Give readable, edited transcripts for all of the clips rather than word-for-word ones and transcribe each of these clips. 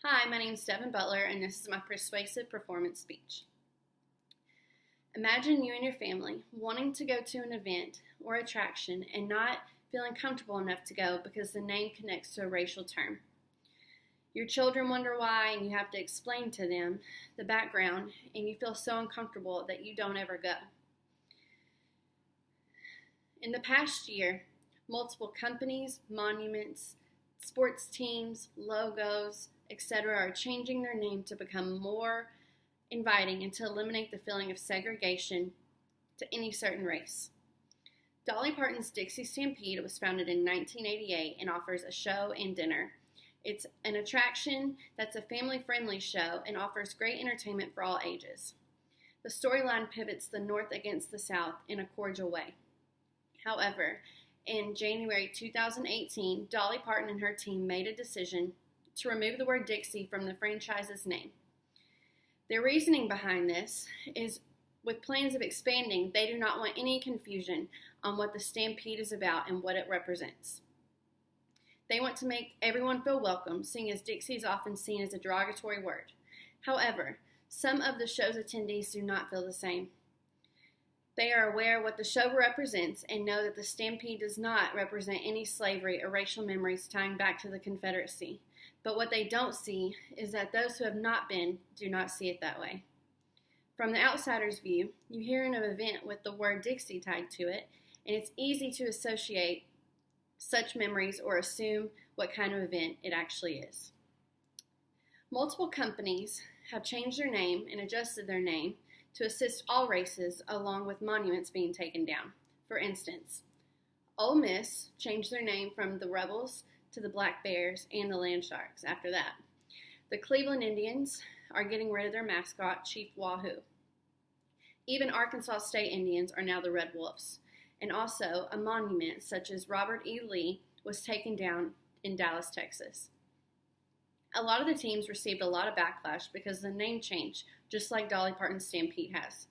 Hi, my name is Devin Butler, and this is my persuasive performance speech. Imagine you and your family wanting to go to an event or attraction and not feeling comfortable enough to go because the name connects to a racial term. Your children wonder why, and you have to explain to them the background, and you feel so uncomfortable that you don't ever go. In the past year, multiple companies, monuments, sports teams, logos, etc. are changing their name to become more inviting and to eliminate the feeling of segregation to any certain race. Dolly Parton's Dixie Stampede was founded in 1988 and offers a show and dinner. It's an attraction that's a family-friendly show and offers great entertainment for all ages. The storyline pivots the North against the South in a cordial way. However, in January 2018, Dolly Parton and her team made a decision to remove the word Dixie from the franchise's name. Their reasoning behind this is with plans of expanding, they do not want any confusion on what the Stampede is about and what it represents. They want to make everyone feel welcome, seeing as Dixie is often seen as a derogatory word. However, some of the show's attendees do not feel the same. They are aware of what the show represents and know that the Stampede does not represent any slavery or racial memories tying back to the Confederacy. But what they don't see is that those who have not been do not see it that way. From the outsider's view, you hear an event with the word Dixie tied to it, and it's easy to associate such memories or assume what kind of event it actually is. Multiple companies have changed their name and adjusted their name to assist all races along with monuments being taken down. For instance, Ole Miss changed their name from the Rebels to the Black Bears and the Land Sharks after that. The Cleveland Indians are getting rid of their mascot, Chief Wahoo. Even Arkansas State Indians are now the Red Wolves. And also, a monument such as Robert E. Lee was taken down in Dallas, Texas. A lot of the teams received a lot of backlash because of the name change, just like Dolly Parton's Stampede has.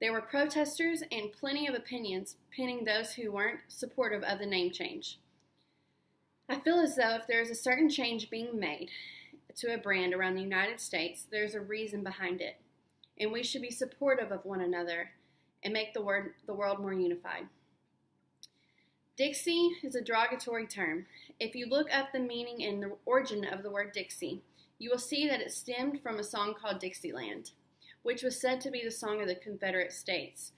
There were protesters and plenty of opinions pinning those who weren't supportive of the name change. I feel as though if there is a certain change being made to a brand around the United States, there's a reason behind it, and we should be supportive of one another and make the world more unified. Dixie is a derogatory term. If you look up the meaning and the origin of the word Dixie, you will see that it stemmed from a song called Dixieland, which was said to be the song of the Confederate States.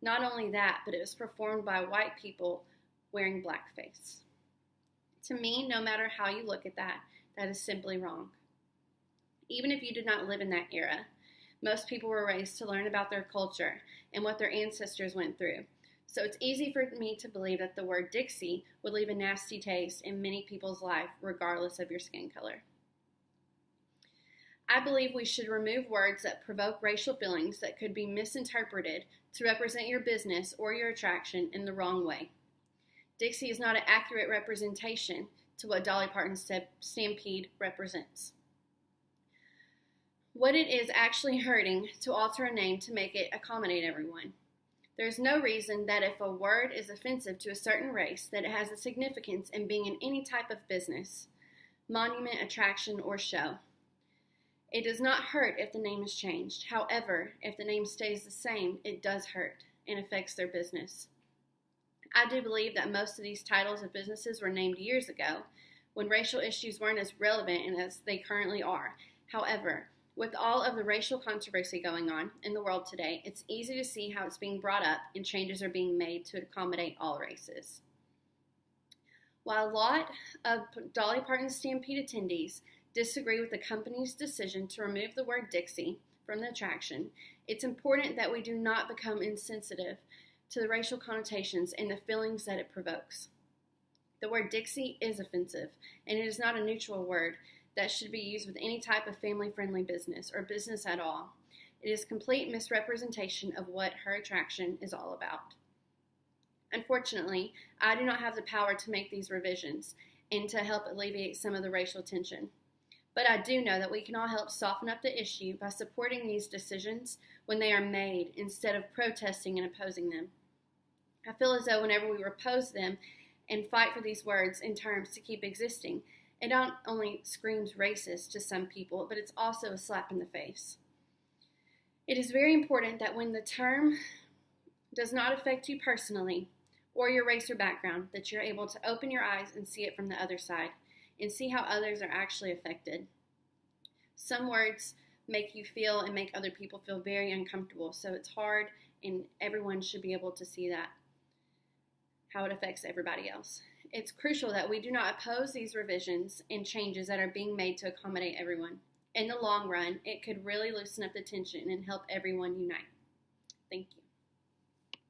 Not only that, but it was performed by white people wearing blackface. To me, no matter how you look at that, that is simply wrong. Even if you did not live in that era, most people were raised to learn about their culture and what their ancestors went through. So it's easy for me to believe that the word Dixie would leave a nasty taste in many people's life, regardless of your skin color. I believe we should remove words that provoke racial feelings that could be misinterpreted to represent your business or your attraction in the wrong way. Dixie is not an accurate representation to what Dolly Parton's Stampede represents. What it is actually hurting to alter a name to make it accommodate everyone. There's no reason that if a word is offensive to a certain race that it has a significance in being in any type of business, monument, attraction, or show. It does not hurt if the name is changed. However, if the name stays the same, it does hurt and affects their business. I do believe that most of these titles of businesses were named years ago when racial issues weren't as relevant as they currently are. However, with all of the racial controversy going on in the world today, it's easy to see how it's being brought up and changes are being made to accommodate all races. While a lot of Dolly Parton's Stampede attendees disagree with the company's decision to remove the word Dixie from the attraction, it's important that we do not become insensitive to the racial connotations and the feelings that it provokes. The word Dixie is offensive, and it is not a neutral word that should be used with any type of family-friendly business or business at all. It is complete misrepresentation of what her attraction is all about. Unfortunately, I do not have the power to make these revisions and to help alleviate some of the racial tension. But I do know that we can all help soften up the issue by supporting these decisions when they are made instead of protesting and opposing them. I feel as though whenever we oppose them and fight for these words and terms to keep existing, It not only screams racist to some people, but it's also a slap in the face. It is very important that when the term does not affect you personally or your race or background, that you're able to open your eyes and see it from the other side and see how others are actually affected. Some words make you feel and make other people feel very uncomfortable, so it's hard, and everyone should be able to see that, how it affects everybody else. It's crucial that we do not oppose these revisions and changes that are being made to accommodate everyone. In the long run, it could really loosen up the tension and help everyone unite. Thank you.